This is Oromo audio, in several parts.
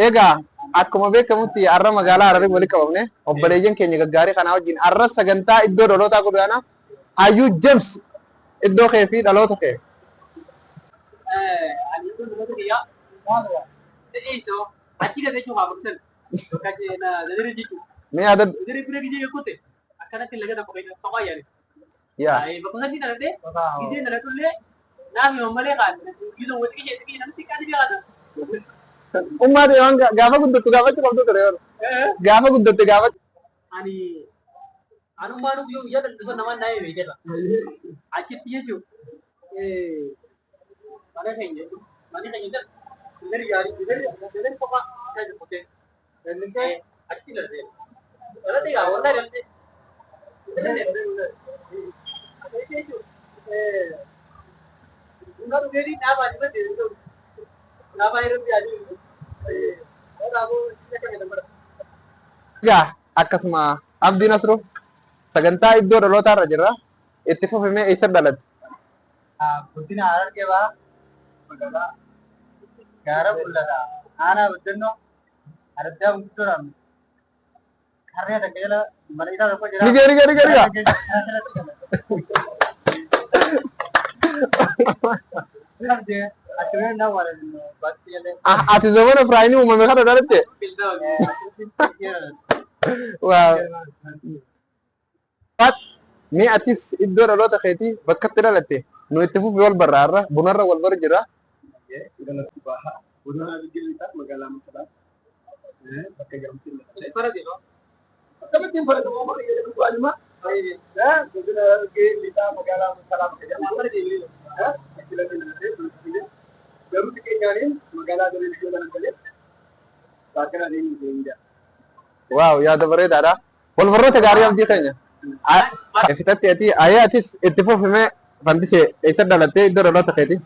Ega akkuma beekamutti har'a magaalaa Hararii walitti qabamne obboleeyyan keenya gaggaarii kana wajjin har'a sagantaa iddoo dhalootaa godhaana Hayyuu James iddoo kee fi dhaloota kee. Mee yaada yaa ummaate waan gaafa guddattu gaafachuu qabdu ture yoo gaafa guddatte gaafa ani anummaan yoo yaada dhusa namaan naayee beekata achitti jechuun mana keenya dari dari kopha kan jepute dan achitti darbee wala tiga wala darbee enggak jadi apa aja betul apa itu jadi yaa akkasuma Abdii Nasroo sagantaa iddoo dhalootaa irra jirra itti fufamee eessa dhalate? Guddina Harargee bahaa magaalaa Gaara Bullaadhaa aanaa Baddannoo Araddaa Buntooraa harree takka jala mana isaa tokko jira. Niga. Ati zamana Firaayinii uumame kana dhalatte? Waaw. Mee atis iddoo dhaloota keetii bakkatti dhalatte nu itti fufii wal barraa irra bunarra wal bar jira. Bunarra biqiltaa magaalaa Masaraa bakka jedhamti. Akkamittiin fayyadamu amma jedhamu waanuma godina lixaa magaalaa Masaraa bakka jedhamu. Garuu xiqqeenyaaniin magaalaa galee biyyoo kana galee baakana deemuu deemudha. Waaw yaada bareedaadha. Wal barroota gaarii abdii keenya. Fitatti ati ayee atis itti fufimee fandisee eessa dhalattee iddoo dhaloota keetii?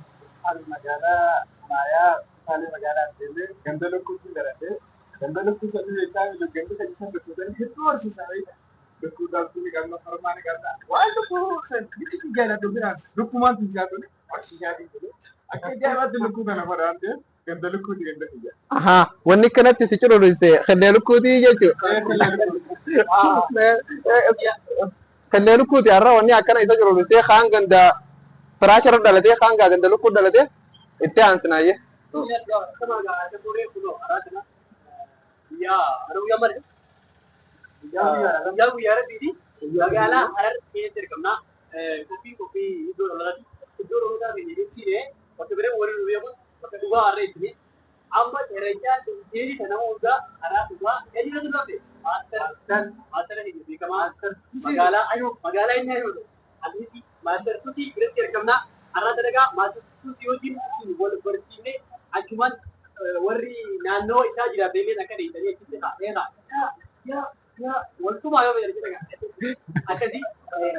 Magaalaa Maayaa Saalee magaalaa deemee ganda lokkuutti dhalatee ganda lokkuu sadii jechuun ganda kan isa beekuudhaan hedduu horsiisaa beekta. Lokkuudhaan tuni galma farmaani galta. Waan lokkuu san bitti jaalatu biraan lokkumaan tiisaa tuni horsiisaa beektu. Akka jaalatu lokkuu kana fadhaan ta'e ganda lukkuutti ganda fiyyaa. Ahaa wanni kanatti si cululuuse kallee lukkuutii jechuudha. Kallee lukkuuti har'a wanni akkana isa cululuusee kaan ganda firaashara dhalatee kaan ganda lukkuu dhalatee itti aansinaayye. Magaalaa Harar keessatti argamna. Kophii iddoo dhalootaati. Iddoo dhalootaa keenya ibsinee bakka biree waliin nu beeku bakka dhugaa harree ibsinee amma dheerachaa deemee kana hundaa karaa dhugaa gadi na dubbate. Maastara keenya beekamaa magaalaa inni yoo ta'u asitti maastar tuutii biratti argamna. Har'a dalagaa maastar tuutii wajjin wal barsiifnee achumaan warri naannoo isaa jiraatanii akka deemtanii achitti taa'eera. Waltumaa yoo fayyadamu akkasii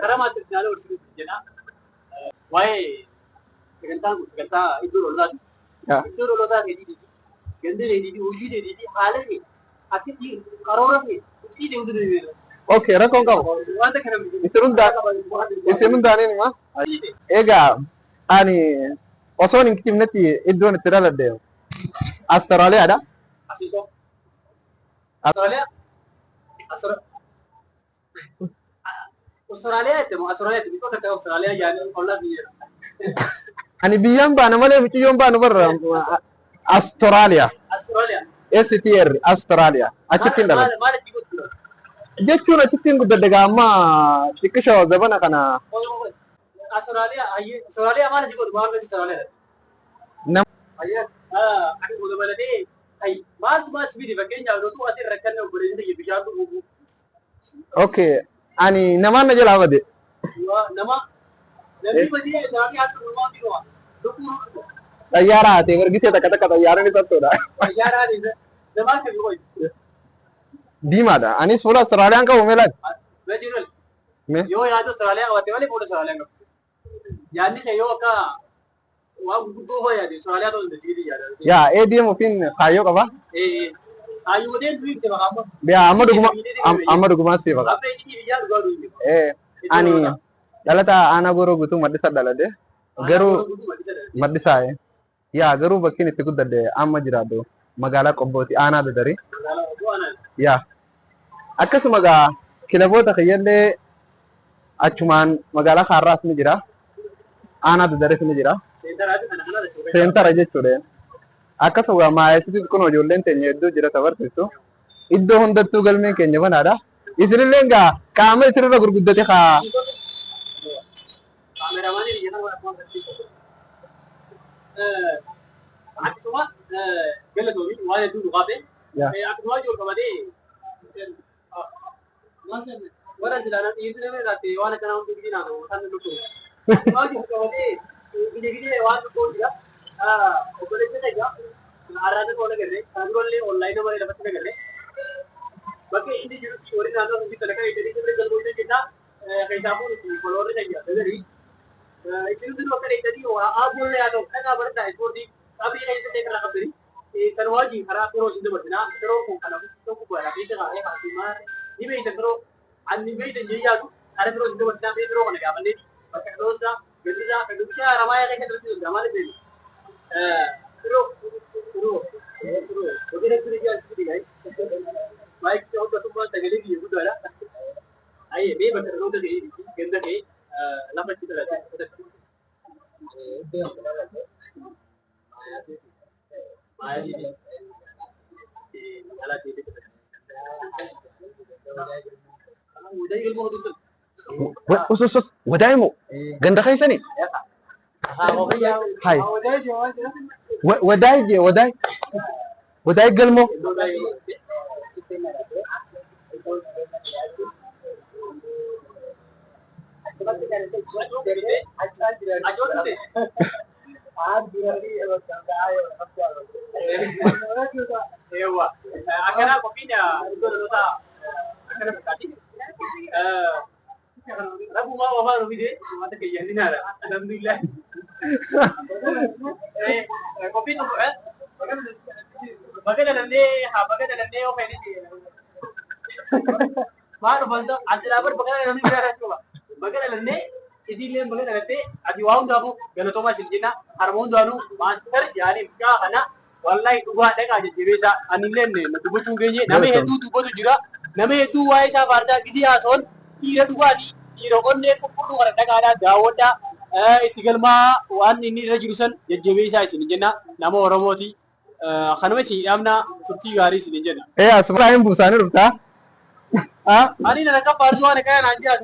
karaa maastar naannoo barsiisuuf jedha. Waa'ee sagantaan kun sagantaa iddoo dhalootaati. Iddoo dhalootaa keetii ganda keetii hojii keetii haala kee akkatti karoora kee hojii deemtu deemeera. Okay, rakkoon qabu. Wanta kana isin hundaaniin hima. Egaa ani osoo hin kibnetti iddoon itti dhaladhe Astaraaliyaadha. Asiitoo. Austraaliyaa. Austraaliyaa jettemu Austraaliyaa jettemu bakka Austraaliyaa jaanii ollaa biyya. Ani biyyaan baana malee miciyyoon baanu barra Astaraaliyaa. Austraaliyaa. STR Astaraaliyaa. Achittiin dhaladhe. Maal achi godhu? Jechuun achittiin guddadde gaamma xiqqishoo zabana kana. Austraaliyaa maal achi godhu? Maal godhu Austraaliyaa? Nam. Akka godhu malatee maaltu maal sibiiti fakkeenyaaf lootuu ati rakkanne obboleessa bishaan dhuguugu. Okay, ani namaan na jalaa bade. Nama namni badii isaanii akka gurmaa biroo lukkuu Xayyaara haatee ergisee takka xayyaaraan isa tola. xayyaaraan isa namaa kan biroo Diimaadha. Anis fuula Austraaliyaan qabu meelaati. Vejiral yoo yaadu Austraaliyaa qabatte malee fuula Austraaliyaan qabu. Yaadni kee yoo akka waan gurguddoo hoo yaade Austraaliyaa ta'uu hin dandeenye yaada. Yaa ADM ofiin kaayyoo qaba. Kaayyoo ta'een durii itti maqaama. Yaa amma dhugumaa si baqa. Amma inni biyyaa dhugaa durii. Ani dhalata aanaa goroo guutuu maddisa dhalade garuu maddisaa yaa garuu bakkiin itti guddadde amma jiraadhu magaalaa Qobbooti aanaa Dadarii. Magaalaa Qobboo aanaa. Yaa. Akkasuma egaa kilaboota kiyyallee achumaan magaalaa Kaarraas ni jira. Aanaa Dadaris ni jira. Seentaraati kana kana jechuudha. Seentara jechuudha. Akkasuma maayesitti kun ijoolleen teenya hedduu jira tabarsiisu. Iddoo hundattuu galmeen keenya banaadha. Isinillee egaa qaama isinirra gurguddate haa. Kaameraamaanii biyya kana akkuma barsiisu. Akkasuma galatoomii waan hedduu dhugaate. Akkasuma ijoollee qabatee warra jiraatan dhiirri nama irratti waan akkanaa hundi biyyi naannoo kan dhufu. Akkasuma ijoollee qabatee biyya waan dhufu jira. Obboleessa egaa arraata tola garee kan durallee onlaayinii nama lafatti nagarree. Bakka inni jirutti warri naannoo hundi talaqa eeganii jirre galmoota kennaa keessaa fuudhutti koloorri kan jira dagarii. Isin bakka eeganii aaboollee haa ta'u dhagaa bardaa ispoortii qabii eeggatee karaa qabdanii. San wajjin karaa yeroo isin dabarsinaa yeroo kun kana tokko godhaa fi karaa haasimaa ni beektan yeroo ani beektan jeyyaatu karaa yeroo isin dabarsinaa fi yeroo kana gaafannee bakka dhoosaa gaddisaa kan dubbisaa ramaa keessa darbisuu danda'a maaliif beeku. Hojiin hedduu ijaa asii gadi baay'ee hojjetummaa sagalee biyya guddaadha. Ayyee mee bakka dhaloota ta'ee ganda ta'ee lafa itti dhalate. Maayasiiti. Magaalaa ta'ee Wadaayii galma hotuutu. Usus wadaayii moo ganda keessanii? Hai. Wadaayii jee wadaayii. Wadaayii galmoo. Akkana qophiin iddoo dhaloota akkana fakkaatti. Rabbuma ofaa dhufite wanta keeyyaatinaadha. Alhamdulillah. Qophiin tokko bakka dalannee of eeniti. Maa dhufanta ati dhaabar bakka dalannee bira jechuudha. Bakka dalannee isiillee bakka dalattee ati waa hundaafuu galatoomaa isin jenna. Harma hundaanuu maastar yaaliif gaa kana wallahi dhugaa dhaqaa jajjabeessaa. Anillee na dubbachuu geenye nama hedduu dubbatu jira. Nama hedduu waa'ee isaa faarsaa gisee haasoon dhiira dhugaatii dhiira onnee qulqulluu kana dhaqaadhaa daawwadhaa. Itti galmaa waan inni irra jiru san jajjabeessaa isin jenna. Nama Oromooti. Kanuma isin dhaabna turtii gaarii isin jenna. Asuma hin buusaanii dhuftaa. Ani na akka faarsuu waan akka naan jiraatu.